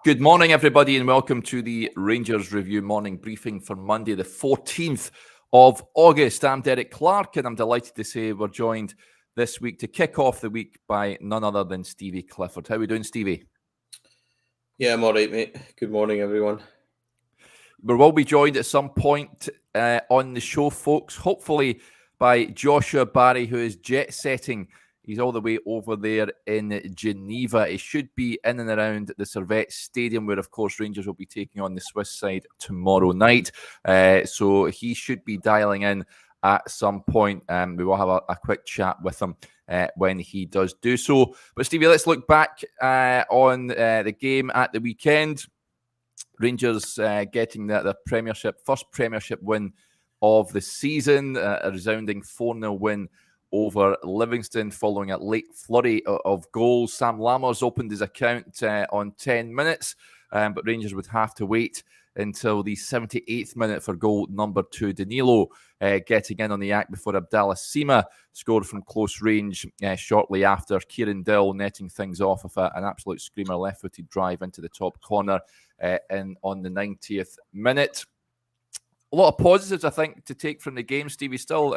Good morning, everybody, and welcome to the Rangers Review morning briefing for Monday, the 14th of August. I'm Derek Clark, and I'm delighted to say we're joined this week to kick off the week by none other than Stevie Clifford. How are we doing, Stevie? Yeah, I'm all right, mate. Good morning, everyone. We will be joined at some point on the show, folks, hopefully by Joshua Barry, who is jet-setting. He's all the way over there in Geneva. He should be in and around the Servette Stadium, where, of course, Rangers will be taking on the Swiss side tomorrow night. So he should be dialing in at some point. We will have a quick chat with him when he does do so. But, Stevie, let's look back on the game at the weekend. Rangers getting the first Premiership win of the season, a resounding 4-0 win over Livingston following a late flurry of goals. Sam Lammers opened his account on 10 minutes, but Rangers would have to wait until the 78th minute for goal number 2. Danilo getting in on the act before Abdallah Sima scored from close range shortly after. Kieran Dill netting things off with an absolute screamer left-footed drive into the top corner on the 90th minute. A lot of positives, I think, to take from the game, Stevie. Still,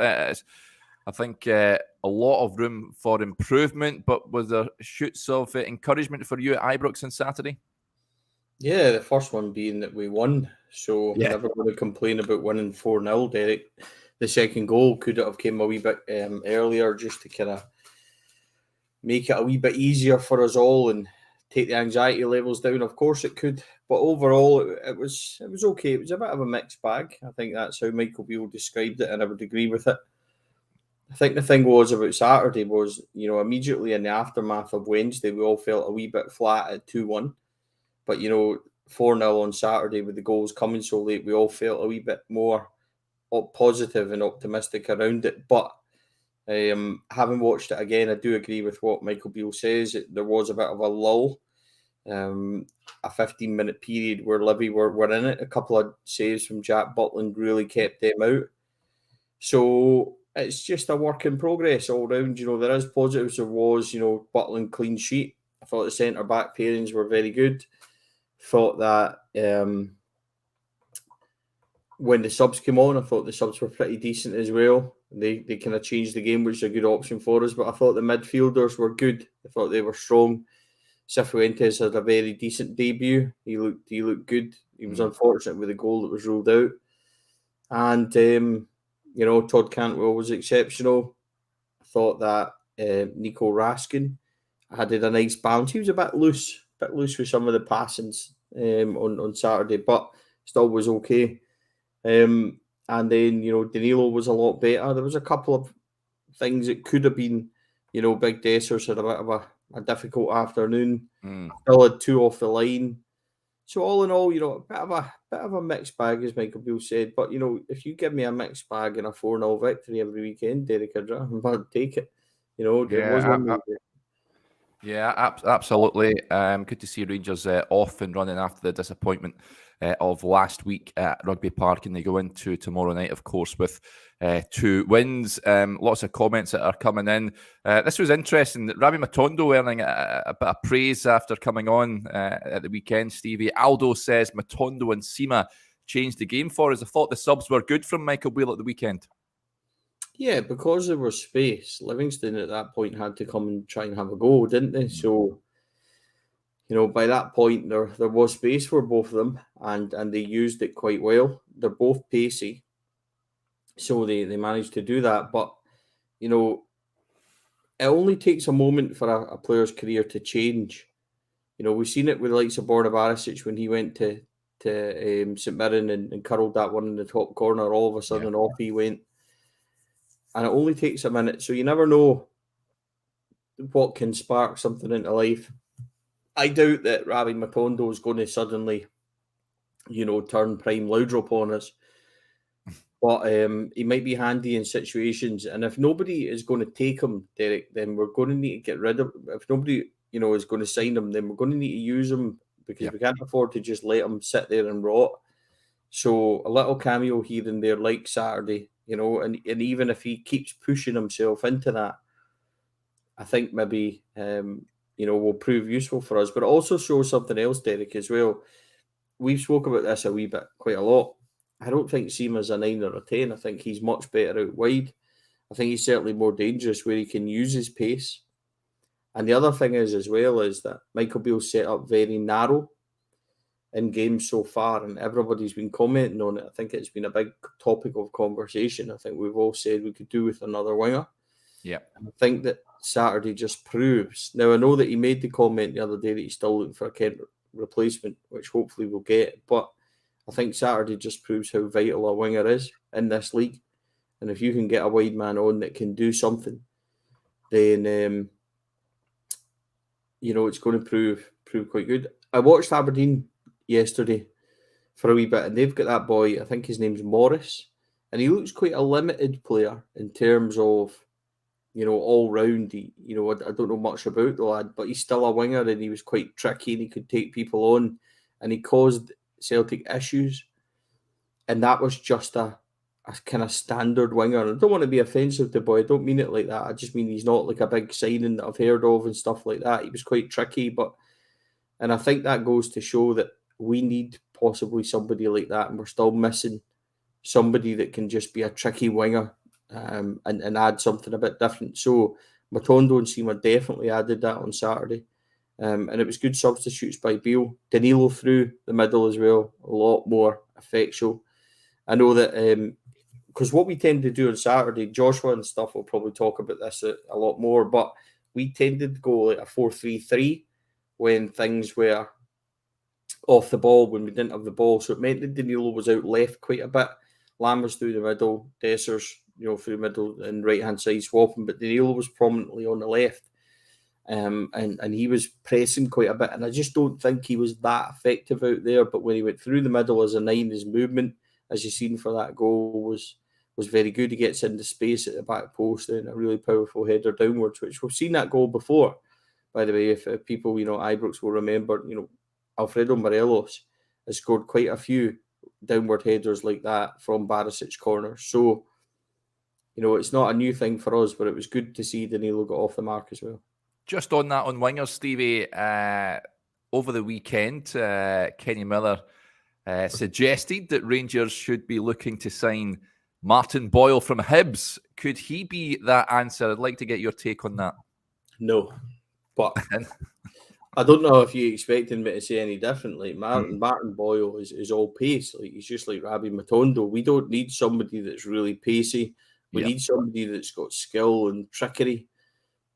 I think a lot of room for improvement, but was there shoots of encouragement for you at Ibrox on Saturday? Yeah, the first one being that we won, so I'm never going to complain about winning 4-0, Derek. The second goal could have came a wee bit earlier just to kind of make it a wee bit easier for us all and take the anxiety levels down. Of course it could, but overall it was okay. It was a bit of a mixed bag. I think that's how Michael Beale described it, and I would agree with it. I think the thing was about Saturday was, immediately in the aftermath of Wednesday, we all felt a wee bit flat at 2-1. But, 4-0 on Saturday with the goals coming so late, we all felt a wee bit more positive and optimistic around it. But having watched it again, I do agree with what Michael Beale says. There was a bit of a lull, a 15-minute period where Livy were in it. A couple of saves from Jack Butland really kept them out. So it's just a work in progress all round. There is positives. There was, Butland clean sheet. I thought the centre-back pairings were very good. Thought that when the subs came on, I thought the subs were pretty decent as well. They kind of changed the game, which is a good option for us. But I thought the midfielders were good. I thought they were strong. Cifuentes had a very decent debut. He looked good. He was unfortunate with the goal that was ruled out. And Todd Cantwell was exceptional. I thought that Nico Raskin added a nice balance. He was a bit loose with some of the passings on Saturday, but still was okay. And then, Danilo was a lot better. There was a couple of things that could have been, Big Dessers had a bit of a difficult afternoon. Still had 2 off the line. So all in all, a bit of a mixed bag, as Michael Beale said. But, if you give me a mixed bag and a 4-0 victory every weekend, Derek, I'd take it. Yeah, absolutely. Good to see Rangers off and running after the disappointment of last week at Rugby Park, and they go into tomorrow night, of course, with 2 wins. Lots of comments that are coming in. This was interesting. Rabbi Matondo earning a bit of praise after coming on at the weekend, Stevie. Aldo says Matondo and Sima changed the game for us. I thought the subs were good from Michael Beale at the weekend. Yeah, because there was space, Livingston at that point had to come and try and have a go, didn't they? So, by that point, there was space for both of them, and they used it quite well. They're both pacey, so they managed to do that. But, it only takes a moment for a player's career to change. We've seen it with the likes of Borna Barisic when he went to St Mirren and curled that one in the top corner. All of a sudden, off he went. And it only takes a minute, so you never know what can spark something into life. I doubt that Rabbi Matondo is going to suddenly, turn prime Laudrup on us. But he might be handy in situations. And if nobody is going to take him, Derek, then we're going to need to get rid of him. If nobody, is going to sign him, then we're going to need to use him because we can't afford to just let him sit there and rot. So a little cameo here and there, like Saturday, and even if he keeps pushing himself into that, I think maybe will prove useful for us. But it also shows something else, Derek, as well. We've spoke about this a wee bit, quite a lot. I don't think Seema's a 9 or a 10. I think he's much better out wide. I think he's certainly more dangerous where he can use his pace. And the other thing is, as well, is that Michael Beale's set up very narrow in games so far, and everybody's been commenting on it. I think it's been a big topic of conversation. I think we've all said we could do with another winger. Yeah. I think that Saturday just proves. Now, I know that he made the comment the other day that he's still looking for a Kent replacement, which hopefully we'll get. But I think Saturday just proves how vital a winger is in this league. And if you can get a wide man on that can do something, then it's going to prove quite good. I watched Aberdeen yesterday for a wee bit, and they've got that boy, I think his name's Morris, and he looks quite a limited player in terms of, all round. I don't know much about the lad, but he's still a winger, and he was quite tricky, and he could take people on, and he caused Celtic issues, and that was just a kind of standard winger. And I don't want to be offensive to the boy, I don't mean it like that. I just mean he's not like a big signing that I've heard of and stuff like that. He was quite tricky, and I think that goes to show that we need possibly somebody like that, and we're still missing somebody that can just be a tricky winger and add something a bit different. So Matondo and Seema definitely added that on Saturday. And it was good substitutes by Beale. Danilo through the middle as well, a lot more effectual. I know that because what we tend to do on Saturday, Joshua and stuff will probably talk about this a lot more, but we tended to go like a 4-3-3 when things were off the ball, when we didn't have the ball. So it meant that Danilo was out left quite a bit. Lam was through the middle, Dessers, through the middle and right-hand side swapping, but Danilo was prominently on the left. And he was pressing quite a bit, and I just don't think he was that effective out there. But when he went through the middle as a 9, his movement, as you've seen for that goal, was very good. He gets into space at the back post and a really powerful header downwards, which we've seen that goal before, by the way. If people, Ibrox will remember, Alfredo Morelos has scored quite a few downward headers like that from Barisic corners. So, it's not a new thing for us, but it was good to see Danilo got off the mark as well. Just on that, on wingers, Stevie, over the weekend, Kenny Miller suggested that Rangers should be looking to sign Martin Boyle from Hibs. Could he be that answer? I'd like to get your take on that. No, but I don't know if you expected me to say any differently. Martin Boyle is all pace. Like, he's just like Rabbi Matondo. We don't need somebody that's really pacey. We need somebody that's got skill and trickery.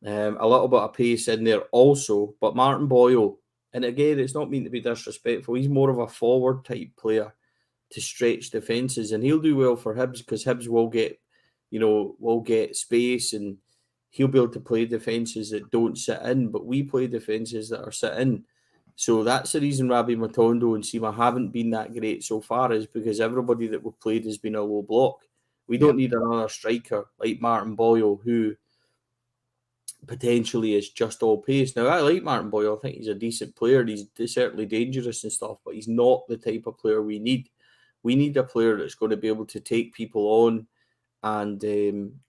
A little bit of pace in there also. But Martin Boyle, and again, it's not meant to be disrespectful, he's more of a forward type player to stretch defences, and he'll do well for Hibs because Hibs will get space, and he'll be able to play defences that don't sit in, but we play defences that are sit in. So that's the reason Rabbi Matondo and Seema haven't been that great so far, is because everybody that we've played has been a low block. We don't need another striker like Martin Boyle who potentially is just all pace. Now, I like Martin Boyle. I think he's a decent player. He's certainly dangerous and stuff, but he's not the type of player we need. We need a player that's going to be able to take people on and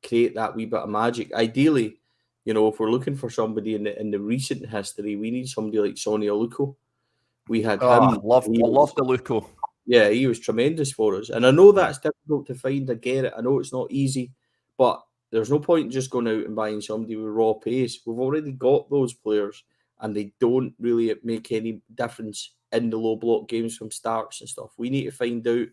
create that wee bit of magic. Ideally, if we're looking for somebody in the recent history, we need somebody like Sonny Aluko. We had him. I love the Aluko. Yeah, he was tremendous for us. And I know that's difficult to find. I get it. I know it's not easy, but there's no point in just going out and buying somebody with raw pace. We've already got those players, and they don't really make any difference in the low block games from starts and stuff. We need to find out,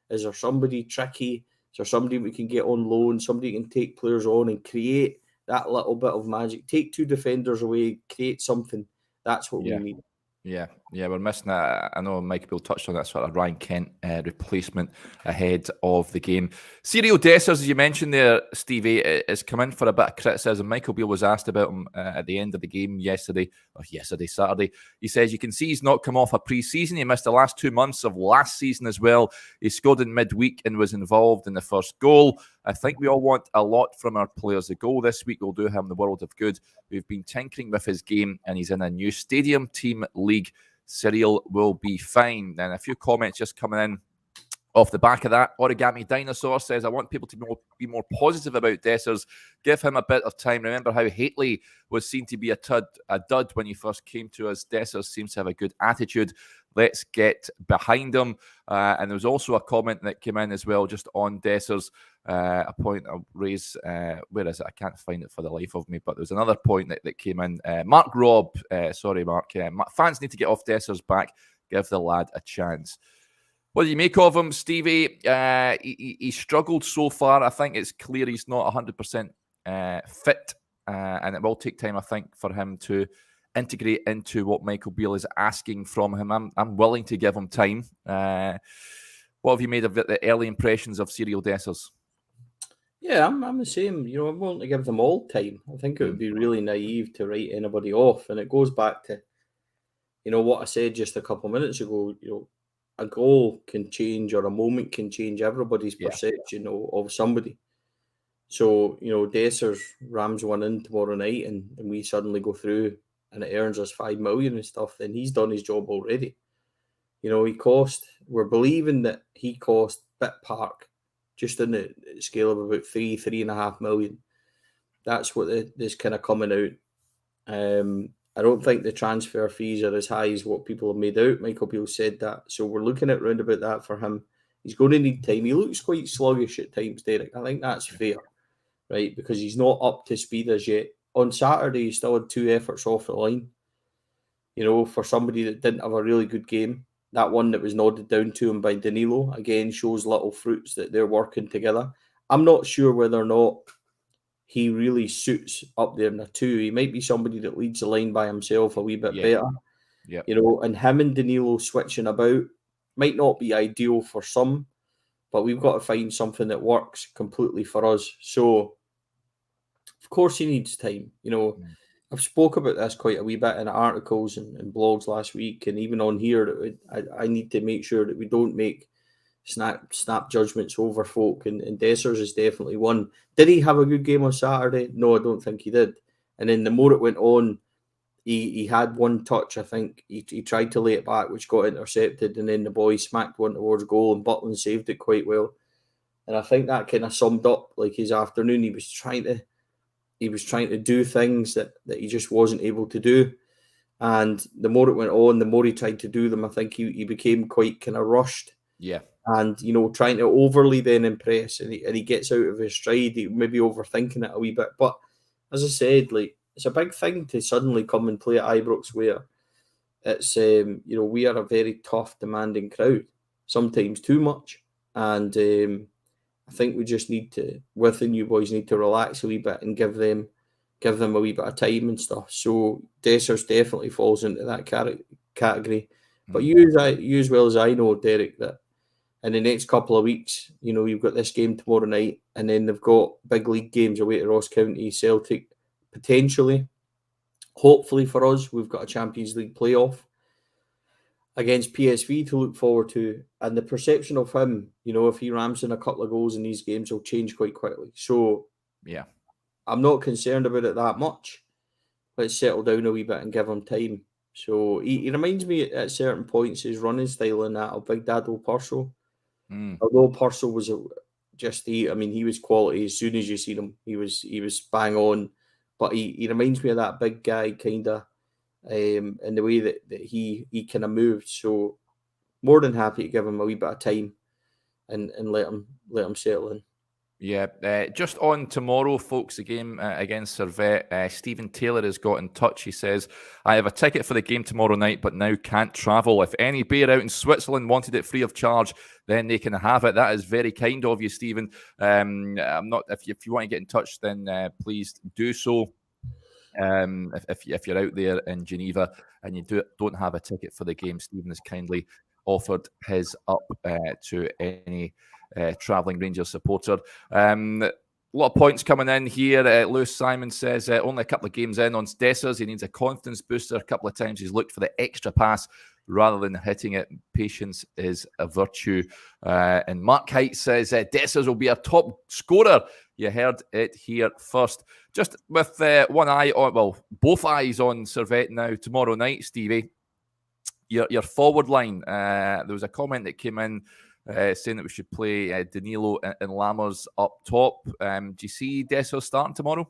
is there somebody tricky? Is there somebody we can get on loan? Somebody who can take players on and create that little bit of magic. Take 2 defenders away, create something. That's what we need. Yeah, we're missing that. I know Mike Bill touched on that sort of Ryan Kent replacement ahead of the game. Cyriel Dessers, as you mentioned there, Stevie, has come in for a bit of criticism. Michael Beale was asked about him at the end of the game Saturday. He says, you can see he's not come off a pre-season. He missed the last 2 months of last season as well. He scored in midweek and was involved in the first goal. I think we all want a lot from our players. The goal this week will do him the world of good. We've been tinkering with his game, and he's in a new stadium team league. Cyriel will be fine. And a few comments just coming in Off the back of that, Origami Dinosaur says, I want people to be more positive about Dessers. Give him a bit of time. Remember how Haitley was seen to be a dud when he first came to us. Dessers seems to have a good attitude. Let's get behind him. And there was also a comment that came in as well, just on Dessers. A point I'll raise. Where is it? I can't find it for the life of me. But there's another point that came in. Mark Robb. Sorry, Mark. Fans need to get off Dessers' back. Give the lad a chance. What do you make of him, Stevie? He struggled so far. I think it's clear he's not 100% fit. And it will take time, I think, for him to integrate into what Michael Beale is asking from him. I'm willing to give him time. What have you made of the early impressions of Cyriel Dessers? Yeah, I'm the same. I'm willing to give them all time. I think it would be really naive to write anybody off. And it goes back to, what I said just a couple of minutes ago. A goal can change, or a moment can change everybody's perception of somebody. So, Dessers rams one in tomorrow night and we suddenly go through and it earns us 5 million and stuff, then he's done his job already. We're believing that he cost Bit Park just in the scale of about 3.5 million. That's what is kind of coming out. I don't think the transfer fees are as high as what people have made out. Michael Beale said that. So we're looking at round about that for him. He's going to need time. He looks quite sluggish at times, Derek. I think that's fair, right? Because he's not up to speed as yet. On Saturday, he still had 2 efforts off the line. For somebody that didn't have a really good game. That one that was nodded down to him by Danilo, again, shows little fruits that they're working together. I'm not sure whether or not he really suits up there in a 2. He might be somebody that leads the line by himself a wee bit better. Yeah. And him and Danilo switching about might not be ideal for some, but we've got to find something that works completely for us. So, of course, he needs time. I've spoke about this quite a wee bit in articles and blogs last week, and even on here, that I need to make sure that we don't make snap judgments over folk, and Dessers is definitely one. Did he have a good game on Saturday? No, I don't think he did. And then the more it went on, he had one touch, I think. He tried to lay it back, which got intercepted, and then the boy smacked one towards goal, and Butland saved it quite well. And I think that kind of summed up like his afternoon. He was trying to do things that he just wasn't able to do. And the more it went on, the more he tried to do them, I think he became quite kind of rushed. Yeah. And, trying to overly then impress, and he gets out of his stride, he maybe overthinking it a wee bit. But as I said, it's a big thing to suddenly come and play at Ibrox, where it's, we are a very tough, demanding crowd, sometimes too much. And I think we just need to, with the new boys, need to relax a wee bit and give them a wee bit of time and stuff. So Dessers definitely falls into that category. But you as well as I know, Derek, that in the next couple of weeks, you've got this game tomorrow night, and then they've got big league games away to Ross County, Celtic, potentially. Hopefully for us, we've got a Champions League playoff against PSV to look forward to. And the perception of him, if he rams in a couple of goals in these games, will change quite quickly. So, yeah, I'm not concerned about it that much. Let's settle down a wee bit and give him time. So, he reminds me at certain points, his running style and that of Big Dado Purcell. Although Purcell was he was quality. As soon as you see him, he was bang on. But he reminds me of that big guy kind of, in the way that he kind of moved. So more than happy to give him a wee bit of time and let him settle in. Yeah, just on tomorrow, folks, the game against Servette. Stephen Taylor has got in touch. He says, I have a ticket for the game tomorrow night, but now can't travel. If any bear out in Switzerland wanted it free of charge, then they can have it. That is very kind of you, Stephen. I'm not. If you want to get in touch, then please do so. If you're out there in Geneva and you don't have a ticket for the game, Stephen has kindly offered his up to any travelling Rangers supporter. A lot of points coming in here. Lewis Simon says only a couple of games in on Dessers. He needs a confidence booster. A couple of times he's looked for the extra pass rather than hitting it. Patience is a virtue. And Mark Height says Dessers will be our top scorer. You heard it here first. Just with one eye on, well, both eyes on Servette now tomorrow night, Stevie. Your forward line. There was a comment that came in saying that we should play Danilo and Lammers up top. Do you see Dessers starting tomorrow?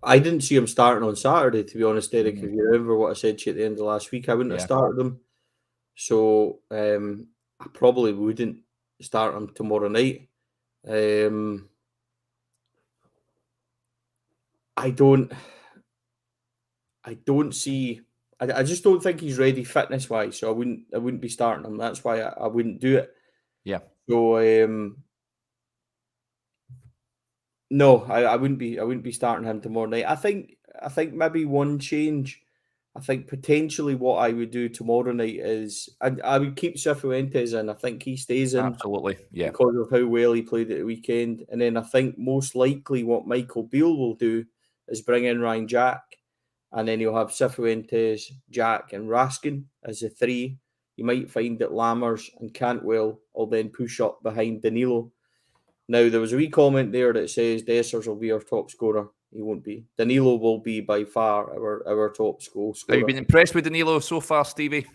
I didn't see him starting on Saturday, to be honest, Derek. If you remember what I said to you at the end of last week, I wouldn't have started him. So I probably wouldn't start him tomorrow night. I don't see. I just don't think he's ready fitness wise. So I wouldn't be starting him. That's why I wouldn't do it. Yeah. So no, I wouldn't be starting him tomorrow night. I think maybe one change. I think potentially what I would do tomorrow night is I would keep Cifuentes in. I think he stays in. Absolutely, yeah. Because of how well he played at the weekend. And then I think most likely what Michael Beale will do is bring in Ryan Jack. And then he'll have Cifuentes, Jack and Raskin as the three. You might find that Lammers and Cantwell will then push up behind Danilo. Now, there was a wee comment there that says Dessers will be our top scorer. He won't be. Danilo will be by far our top goal scorer. Have you been impressed with Danilo so far, Stevie?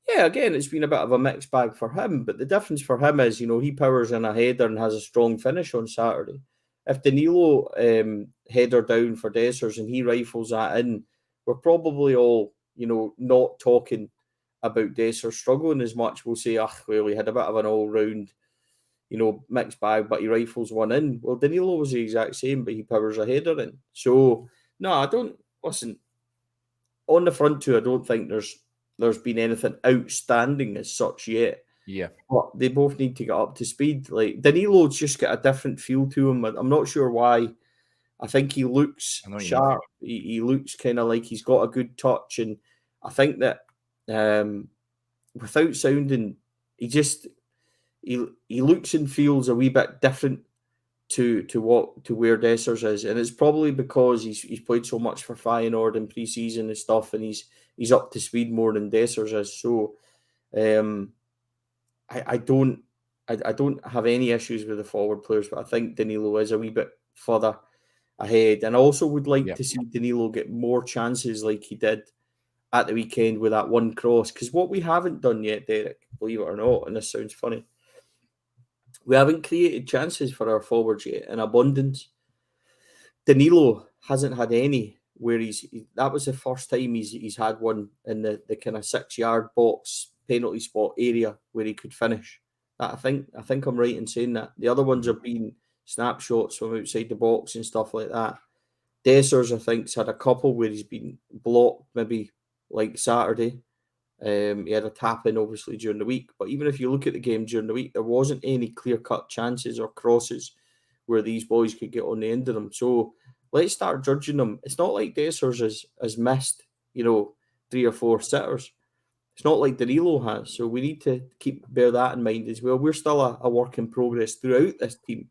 Yeah, again, it's been a bit of a mixed bag for him. But the difference for him is, he powers in a header and has a strong finish on Saturday. If Danilo header down for Dessers and he rifles that in, we're probably all, not talking about Dessers struggling as much. We'll say, well, he had a bit of an all-round, mixed bag, but he rifles one in. Well, Danilo was the exact same, but he powers a header in. So, no, I don't, listen, on the front two, I don't think there's been anything outstanding as such yet. Yeah. But they both need to get up to speed. Like, Danilo's just got a different feel to him. I'm not sure why. I think he looks sharp. He looks kind of like he's got a good touch. And I think that without sounding, he looks and feels a wee bit different to where Dessers is. And it's probably because he's played so much for Feyenoord in pre-season and stuff, and he's up to speed more than Dessers is. So I don't have any issues with the forward players, but I think Danilo is a wee bit further ahead. And I also would like to see Danilo get more chances like he did at the weekend with that one cross. Because what we haven't done yet, Derek, believe it or not, and this sounds funny, we haven't created chances for our forwards yet in abundance. Danilo hasn't had any where that was the first time he's had one in the kind of 6-yard box penalty spot area where he could finish. I think I'm right in saying that. The other ones have been snapshots from outside the box and stuff like that. Dessers, I think, had a couple where he's been blocked, maybe like Saturday. He had a tap in, obviously, during the week. But even if you look at the game during the week, there wasn't any clear-cut chances or crosses where these boys could get on the end of them. So let's start judging them. It's not like Dessers has missed, 3 or 4 sitters. It's not like Danilo has. So we need to bear that in mind as well. We're still a work in progress throughout this team,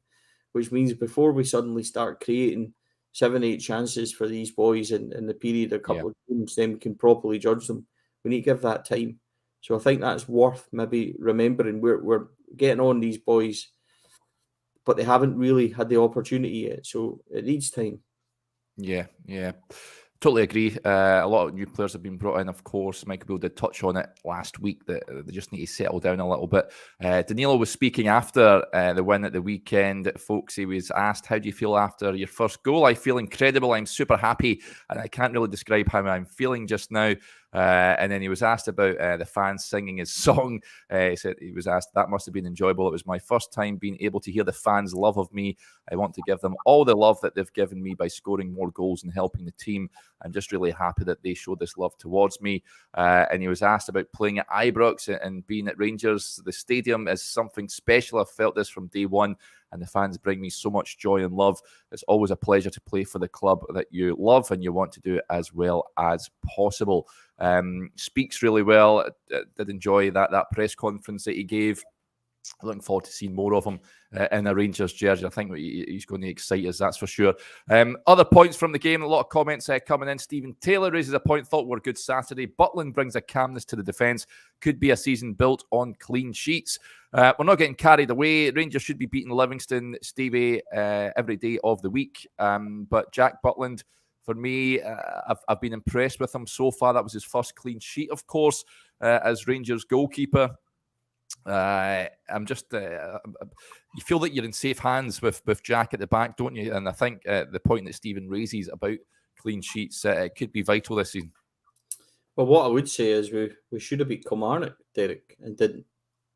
which means before we suddenly start creating 7-8 chances for these boys in the period of a couple of games, then we can properly judge them. We need to give that time. So I think that's worth maybe remembering. We're getting on these boys, but they haven't really had the opportunity yet. So it needs time. Yeah. Totally agree. A lot of new players have been brought in, of course. Michael Beale did touch on it last week that they just need to settle down a little bit. Danilo was speaking after the win at the weekend, folks. He was asked, how do you feel after your first goal? I feel incredible. I'm super happy, and I can't really describe how I'm feeling just now. And then he was asked about the fans singing his song. He said he was asked, that must have been enjoyable. It was my first time being able to hear the fans' love of me. I want to give them all the love that they've given me by scoring more goals and helping the team. I'm just really happy that they show this love towards me. And he was asked about playing at Ibrox and being at Rangers. The stadium is something special. I've felt this from day one, and the fans bring me so much joy and love. It's always a pleasure to play for the club that you love, and you want to do it as well as possible. Speaks really well. Did enjoy that press conference that he gave. Looking forward to seeing more of him in a Rangers jersey. I think he's going to excite us, that's for sure. Other points from the game, a lot of comments coming in. Stephen Taylor raises a point, thought were a good Saturday. Butland brings a calmness to the defence. Could be a season built on clean sheets. We're not getting carried away. Rangers should be beating Livingston, Stevie, every day of the week. But Jack Butland for me. I've been impressed with him so far. That was his first clean sheet, of course, as Rangers goalkeeper. I'm just you feel that you're in safe hands with Jack at the back, don't you? And I think the point that Stephen raises about clean sheets, it could be vital this season. Well, what I would say is we should have beat Kilmarnock, Derek, and didn't.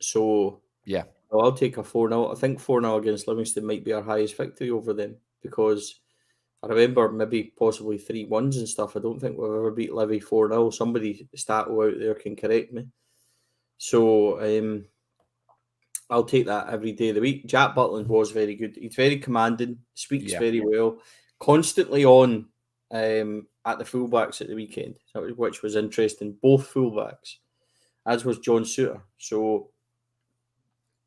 So yeah, I'll take a 4-0. I think 4-0 against Livingston might be our highest victory over them, because I remember maybe possibly 3-1s and stuff. I don't think we've ever beat Livy 4-0. Somebody Stato out there can correct me. So I'll take that every day of the week. Jack Butland was very good. He's very commanding, speaks very well, constantly on at the fullbacks at the weekend, which was interesting. Both fullbacks, as was John Souttar. So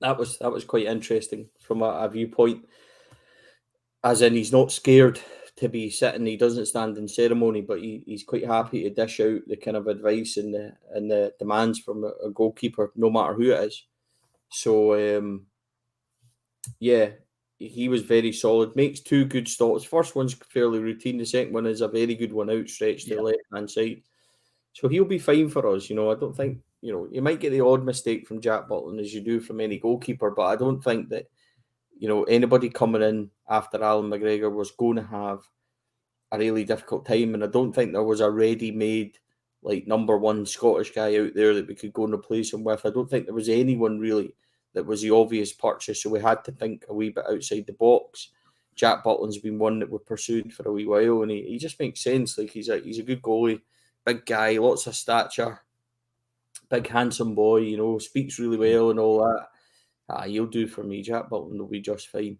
that was quite interesting from a viewpoint. As in, he's not scared to be sitting. He doesn't stand in ceremony, but he's quite happy to dish out the kind of advice and the demands from a goalkeeper, no matter who it is. So he was very solid. Makes 2 good stops. First one's fairly routine. The second one is a very good one, outstretched to the left-hand side. So he'll be fine for us. I don't think, you might get the odd mistake from Jack Butland, as you do from any goalkeeper, but I don't think that, anybody coming in after Alan McGregor was going to have a really difficult time. And I don't think there was a ready-made, number one Scottish guy out there that we could go and replace him with. I don't think there was anyone really that was the obvious purchase, so we had to think a wee bit outside the box. Jack Butland's been one that we've pursued for a wee while, and he just makes sense. He's a good goalie, big guy, lots of stature, big handsome boy, speaks really well and all that. He'll do for me. Jack Butland will be just fine.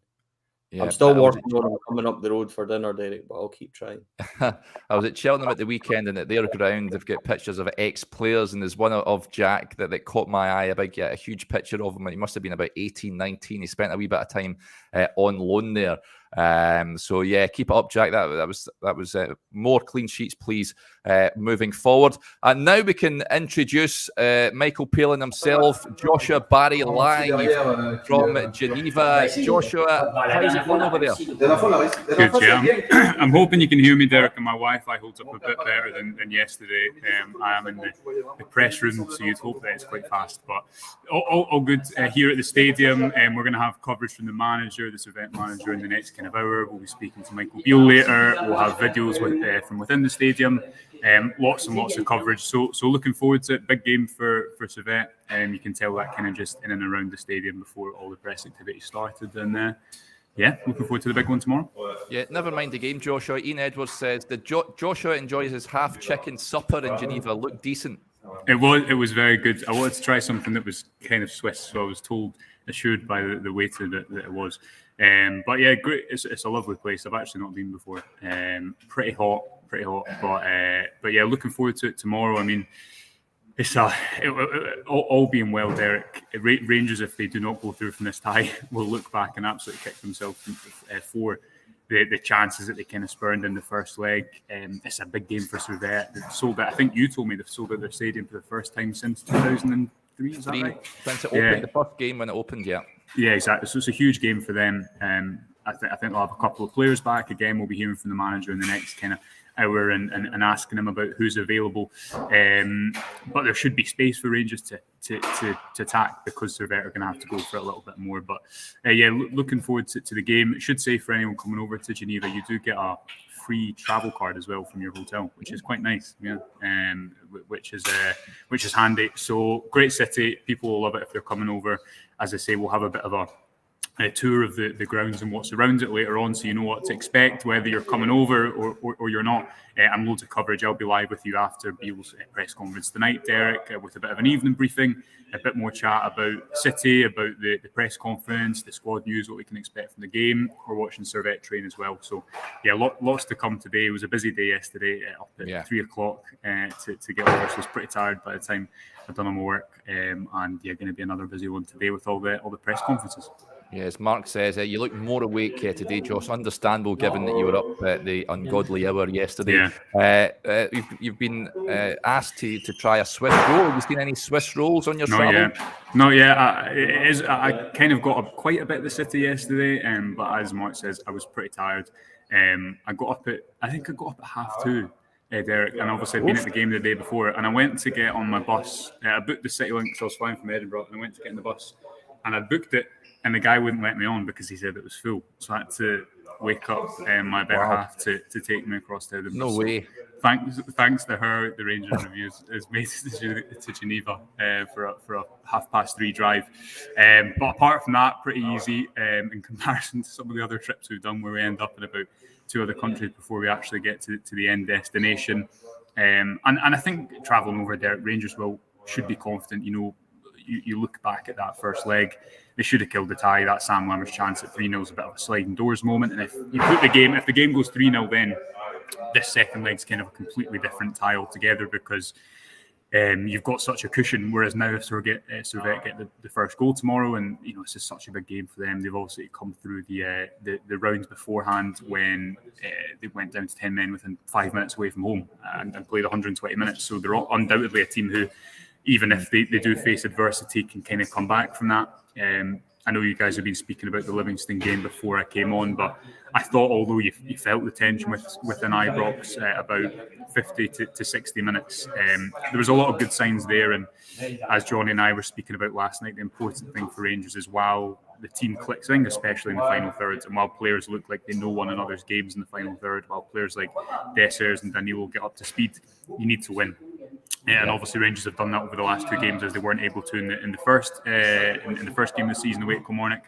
Yeah, I'm still working on him coming up the road for dinner, Derek, but I'll keep trying. I was at Cheltenham at the weekend, and at their ground, they've got pictures of ex-players, and there's one of Jack that caught my eye, a huge picture of him. He must have been about 18, 19. He spent a wee bit of time on loan there. So yeah, keep it up, Jack. That was more clean sheets, please, moving forward. And now we can introduce Michael Palin himself, Joshua Barry, live from Geneva. Joshua, how's it going over there? Good, yeah. I'm hoping you can hear me, Derek, and my Wi-Fi holds up a bit better than yesterday. I am in the press room, so you'd hope that it's quite fast. But all good here at the stadium. We're going to have coverage from the manager, the Servette manager, in the next kind of hour. We'll be speaking to Michael Beale later. We'll have videos from within the stadium. Lots and lots of coverage. So looking forward to it. Big game for Servette. You can tell that kind of just in and around the stadium before all the press activity started. And looking forward to the big one tomorrow. Yeah, never mind the game, Joshua. Ian Edwards says that Joshua enjoys his half chicken supper in Geneva. Looked decent. It was very good. I wanted to try something that was kind of Swiss, so I was assured by the waiter that it was. But yeah, great. It's a lovely place. I've actually not been before. Pretty hot. But yeah, looking forward to it tomorrow. I mean, it's all being well, Derek. Rangers, if they do not go through from this tie, will look back and absolutely kick themselves for the chances that they kind of spurned in the first leg. It's a big game for Servette. They've sold out. I think you told me they've sold out their stadium for the first time since 2003. Is that right? Since it opened, the first game when it opened, yeah. Yeah, exactly. So it's a huge game for them. I think they'll have a couple of players back. Again, we'll be hearing from the manager in the next kind of hour and asking him about who's available. But there should be space for Rangers to attack, because Servette are going to have to go for a little bit more. But looking forward to the game. It should say for anyone coming over to Geneva, you do get a free travel card as well from your hotel, which is quite nice. Yeah, which is handy. So great city. People will love it if they're coming over. As I say, we'll have a bit of a tour of the grounds and what's around it later on, so you know what to expect, whether you're coming over or you're not. And loads of coverage. I'll be live with you after Beale's press conference tonight, Derek, with a bit of an evening briefing, a bit more chat about City, about the press conference, the squad news, what we can expect from the game. We're watching Servette train as well. So, yeah, lots to come today. It was a busy day yesterday, up at 3 o'clock to get over. So I was pretty tired by the time I'd done all my work. And yeah, going to be another busy one today with all the press conferences. Yes, Mark says you look more awake today, Josh. Understandable, given that you were up at the ungodly hour yesterday. Yeah. You've been asked to try a Swiss roll. Have you seen any Swiss rolls on your travel? Not yet. I kind of got up quite a bit of the city yesterday, but as Mark says, I was pretty tired. I think I got up at 2:30. Derek, and obviously I'd been at the game the day before, and I went to get on my bus. I booked the City Link, so I was flying from Edinburgh, and I went to get in the bus, and I booked it, and the guy wouldn't let me on because he said it was full. So I had to wake up my better half to take me across to Edinburgh. No way. Thanks to her, the Rangers review has made it to Geneva for a 3:30 drive. But apart from that, pretty easy in comparison to some of the other trips we've done, where we end up in about 2 other countries before we actually get to the end destination. And I think travelling over there, Rangers should be confident. You look back at that first leg, they should have killed the tie. That Sam Lammer's chance at 3-0 is a bit of a sliding doors moment. And if the game goes 3-0, then this second leg's kind of a completely different tie altogether, because you've got such a cushion. Whereas now, if Servette get the first goal tomorrow, and this is such a big game for them, they've obviously come through the rounds beforehand when they went down to 10 men within 5 minutes away from home and played 120 minutes. So they're undoubtedly a team who, even if they do face adversity, can kind of come back from that. I know you guys have been speaking about the Livingston game before I came on, but I thought, although you felt the tension within Ibrox about 50 to 60 minutes, there was a lot of good signs there. And as Johnny and I were speaking about last night, the important thing for Rangers is, while the team clicks in, especially in the final third, and while players look like they know one another's games in the final third, while players like Dessers and Danilo get up to speed, you need to win. And obviously Rangers have done that over the last 2 games, as they weren't able to in the first game of the season away at Kilmarnock.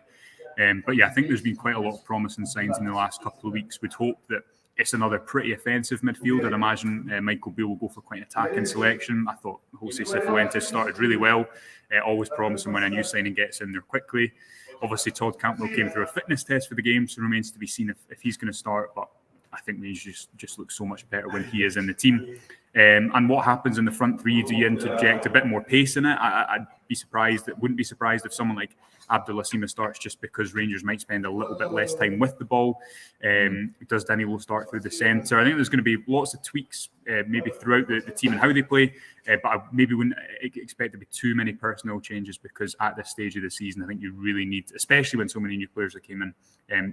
But yeah, I think there's been quite a lot of promising signs in the last couple of weeks. We'd hope that it's another pretty offensive midfield. I'd imagine Michael Beale will go for quite an attacking selection. I thought Jose Cifuentes started really well, always promising when a new signing gets in there quickly. Obviously Todd Cantwell came through a fitness test for the game, so it remains to be seen if he's going to start. But I think Rangers just look so much better when he is in the team. And what happens in the front three? Do you interject a bit more pace in it? Wouldn't be surprised if someone like Abdullah Sima starts, just because Rangers might spend a little bit less time with the ball. Does Danilo start through the centre? I think there's going to be lots of tweaks maybe throughout the team and how they play, but I maybe wouldn't expect there to be too many personnel changes, because at this stage of the season, I think you really need, especially when so many new players are came in,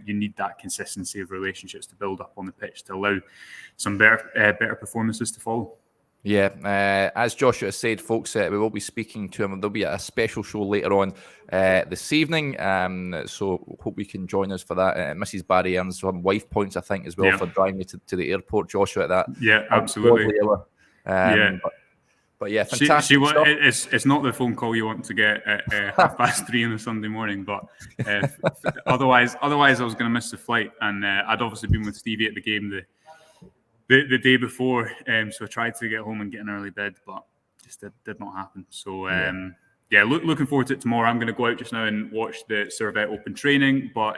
you need that consistency of relationships to build up on the pitch to allow some better performances to follow. Yeah, as Joshua said, folks, we will be speaking to him. There'll be a special show later on this evening, so hope you can join us for that. Mrs. Barry earns some wife points, I think, as well, for driving me to the airport, Joshua, at that. Yeah, absolutely. But yeah, fantastic. It's not the phone call you want to get at 3:30 on a Sunday morning, but otherwise I was going to miss the flight, and I'd obviously been with Stevie at the game the day before, so I tried to get home and get an early bed, but just did not happen. So looking forward to it tomorrow. I'm going to go out just now and watch the Servette Open training, but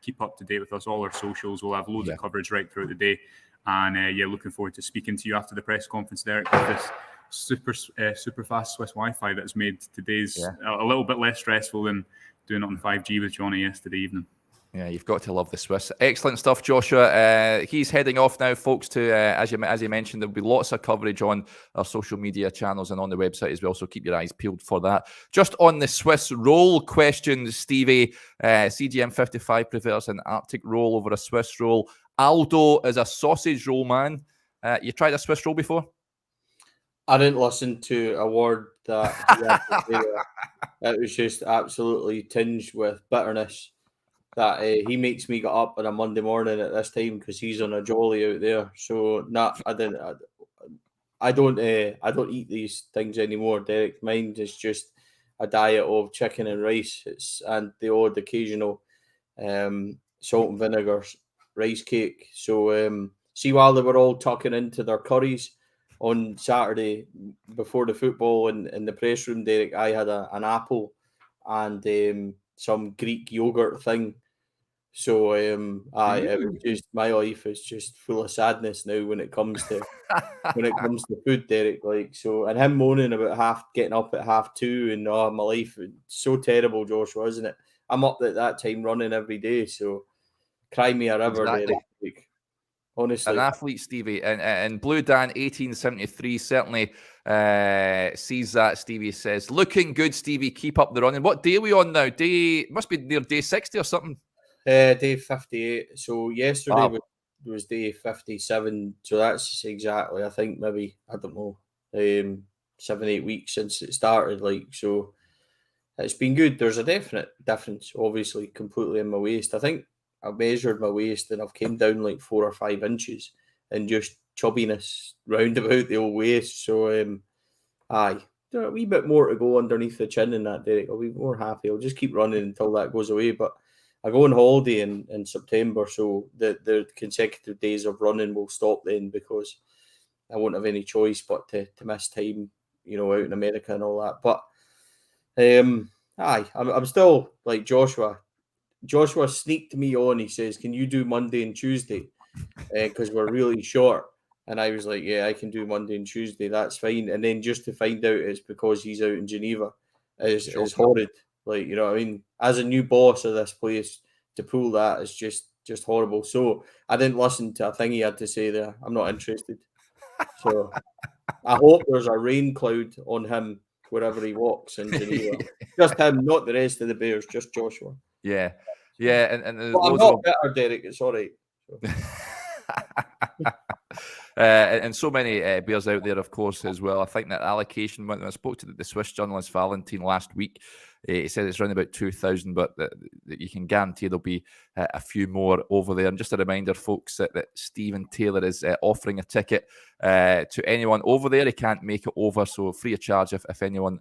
keep up to date with us, all our socials. We'll have loads of coverage right throughout the day, and looking forward to speaking to you after the press conference, Derek, with this super fast Swiss Wi-Fi that's made today's a little bit less stressful than doing it on 5G with Johnny yesterday evening. Yeah, you've got to love the Swiss. Excellent stuff, Joshua. He's heading off now, folks, to, as you mentioned, there'll be lots of coverage on our social media channels and on the website as well, so keep your eyes peeled for that. Just on the Swiss roll question, Stevie, CGM 55 prefers an Arctic roll over a Swiss roll. Aldo is a sausage roll man. You tried a Swiss roll before? I didn't listen to a word that he had to say there. It was just absolutely tinged with bitterness that he makes me get up on a Monday morning at this time because he's on a jolly out there. So I don't eat these things anymore, Derek. Mine is just a diet of chicken and rice. And the odd occasional salt and vinegar rice cake. So see, while they were all tucking into their curries on Saturday before the football in the press room, Derek, I had an apple and some Greek yogurt thing. So it was just, my life is just full of sadness now when it comes to food, Derek. Like, so, and him moaning about getting up at 2:30, and my life is so terrible, Joshua, isn't it? I'm up at that time running every day, so cry me a river, exactly. Derek. Like, honestly, an athlete, Stevie, and Blue Dan 1873 certainly sees that. Stevie says, "Looking good, Stevie. Keep up the running." What day are we on now? Must be near day 60 or something. Day 58. So yesterday was day 57, so that's exactly, I think maybe, I don't know, 7-8 weeks since it started, like, so it's been good. There's a definite difference, obviously, completely in my waist. I think I've measured my waist and I've came down like 4 or 5 inches and just chubbiness round about the old waist. So aye, there a wee bit more to go underneath the chin in that, Derek. I'll be more happy. I'll just keep running until that goes away. But I go on holiday in September, so the consecutive days of running will stop then, because I won't have any choice but to miss time, out in America and all that. But I'm still like Joshua. Joshua sneaked me on. He says, "Can you do Monday and Tuesday? Because we're really short." And I was like, "Yeah, I can do Monday and Tuesday. That's fine." And then just to find out it's because he's out in Geneva is horrid. Like, you know what I mean? As a new boss of this place, to pull that is just horrible. So I didn't listen to a thing he had to say there. I'm not interested. So I hope there's a rain cloud on him wherever he walks in Geneva. Just him, not the rest of the Bears, just Joshua. Yeah. And I'm not better, Derek. It's all right. So. And so many Bears out there, of course, as well. I think that allocation, when I spoke to the Swiss journalist Valentin last week, he said it's around about 2,000, but that you can guarantee there'll be a few more over there. And just a reminder, folks, that Stephen Taylor is offering a ticket to anyone over there. He can't make it over, so free of charge if anyone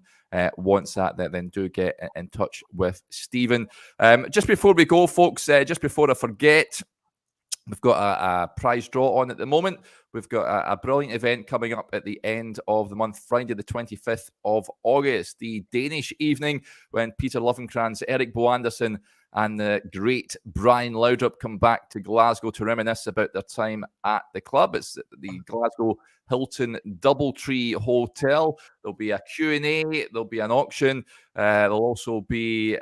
wants that, then do get in touch with Stephen. Just before we go, folks, just before I forget, we've got a prize draw on at the moment. We've got a brilliant event coming up at the end of the month, Friday the 25th of August, the Danish evening, when Peter Lovenkrands, Erik Bo Anderson, and the great Brian Laudrup come back to Glasgow to reminisce about their time at the club. It's the Glasgow Hilton Doubletree Hotel. There'll be a Q&A, there'll be an auction, there'll also be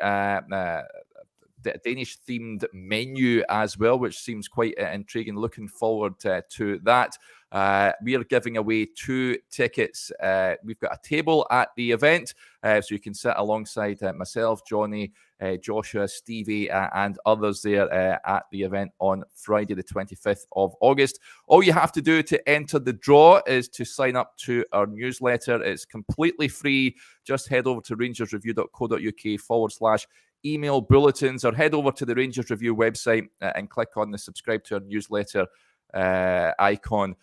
Danish-themed menu as well, which seems quite intriguing. Looking forward to that. We are giving away 2 tickets. We've got a table at the event, so you can sit alongside myself, Johnny, Joshua, Stevie, and others there at the event on Friday the 25th of August. All you have to do to enter the draw is to sign up to our newsletter. It's completely free. Just head over to rangersreview.co.uk/email bulletins, or head over to the Rangers Review website and click on the subscribe to our newsletter icon.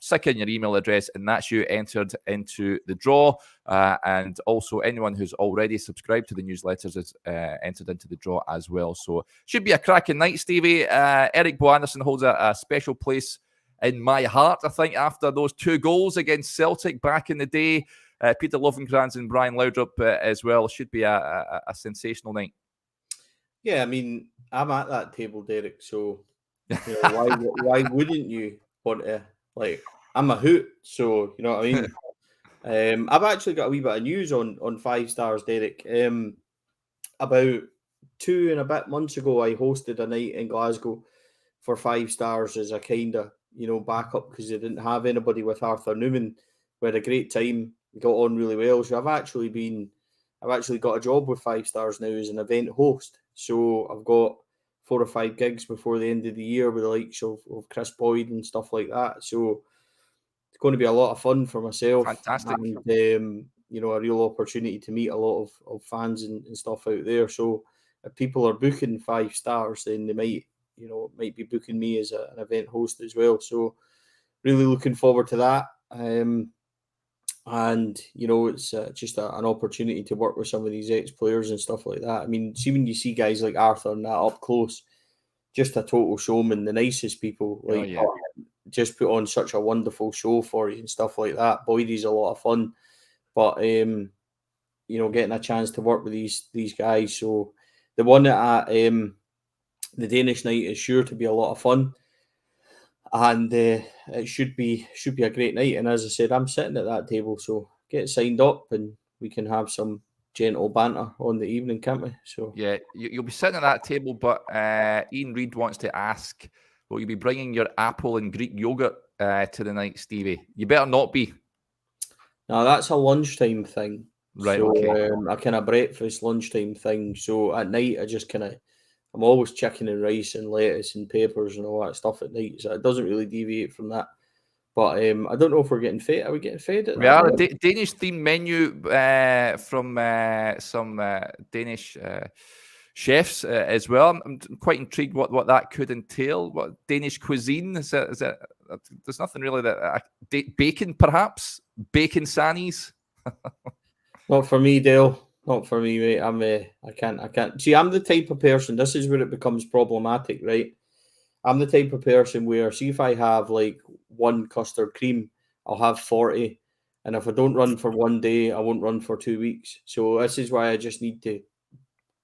Stick in your email address, and that's you entered into the draw. And also, anyone who's already subscribed to the newsletters is entered into the draw as well. So, should be a cracking night, Stevie. Erik Bo Anderson holds a special place in my heart, I think, after those 2 goals against Celtic back in the day. Peter Lovenkrands and Brian Laudrup as well. Should be a sensational night. Yeah, I mean, I'm at that table, Derek, so why wouldn't you want to? Like, I'm a hoot, so you know what I mean. I've actually got a wee bit of news on 5 stars, Derek. About 2 and a bit months ago, I hosted a night in Glasgow for 5 stars as a kind of backup, because they didn't have anybody with Arthur Newman. We had a great time, got on really well. So I've actually got a job with 5 stars now as an event host. So I've got 4 or 5 gigs before the end of the year with the likes of Chris Boyd and stuff like that. So it's going to be a lot of fun for myself. Fantastic. And, a real opportunity to meet a lot of fans and stuff out there. So if people are booking 5 stars, then they might be booking me as an event host as well. So really looking forward to that. And, it's just an opportunity to work with some of these ex-players and stuff like that. I mean, see, when you see guys like Arthur and that up close, just a total showman, the nicest people, just put on such a wonderful show for you and stuff like that. Boydie's a lot of fun. But, getting a chance to work with these guys. So the one at the Danish night is sure to be a lot of fun. And it should be a great night. And as I said, I'm sitting at that table, so get signed up and we can have some gentle banter on the evening, can't we? So yeah, you'll be sitting at that table, but Ian Reid wants to ask, will you be bringing your apple and Greek yogurt to the night, Stevie? You better not be. No, that's a lunchtime thing. Right, so, okay. A kind of breakfast lunchtime thing. So at night, I just kind of I'm always chicken and rice and lettuce and peppers and all that stuff at night, so it doesn't really deviate from that. But I don't know if we're getting fed. Are we getting fed at that? We are a Danish themed menu from some Danish chefs as well. I'm quite intrigued what that could entail. What Danish cuisine is it? There's nothing really that bacon, perhaps bacon sannies. Not for me, Dale. Not for me, mate. I can't. See, I'm the type of person. This is where it becomes problematic, right? I'm the type of person where, see, if I have like one custard cream, I'll have 40. And if I don't run for one day, I won't run for 2 weeks. So this is why I just need to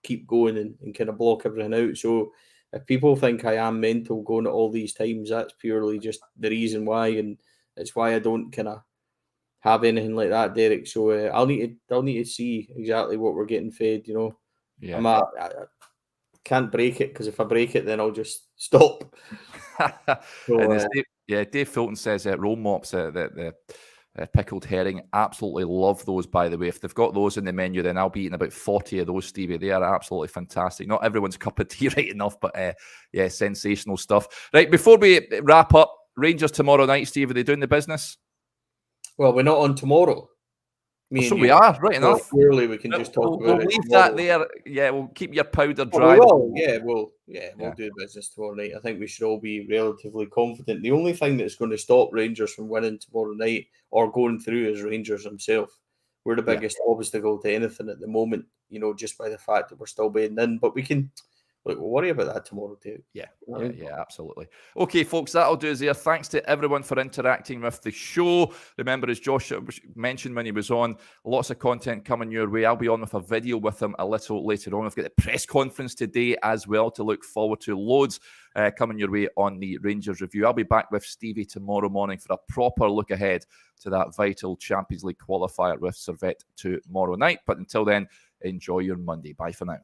keep going and kind of block everything out. So if people think I am mental going at all these times, that's purely just the reason why. And it's why I don't kind of have anything like that, Derek. So I'll need to see exactly what we're getting fed, you know. Yeah. I can't break it, because if I break it, then I'll just stop. So, Dave Fulton says roll mops, the pickled herring, absolutely love those, by the way. If they've got those in the menu, then I'll be eating about 40 of those, Stevie. They are absolutely fantastic. Not everyone's cup of tea, right enough, but yeah, sensational stuff. Right, before we wrap up, Rangers tomorrow night, Steve, are they doing the business? Well, we're not on tomorrow. So we are, right enough. Clearly, we can just talk about it. We'll leave that there. Yeah, we'll keep your powder dry. We'll do the business tomorrow night. I think we should all be relatively confident. The only thing that's going to stop Rangers from winning tomorrow night or going through is Rangers themselves. We're the biggest obstacle to anything at the moment, you know, just by the fact that we're still being in. But we can we'll worry about that tomorrow too. Yeah, absolutely. Okay, folks, that'll do us there. Thanks to everyone for interacting with the show. Remember, as Josh mentioned when he was on, lots of content coming your way. I'll be on with a video with him a little later on. We've got the press conference today as well to look forward to. Loads coming your way on the Rangers review. I'll be back with Stevie tomorrow morning for a proper look ahead to that vital Champions League qualifier with Servette tomorrow night. But until then, enjoy your Monday. Bye for now.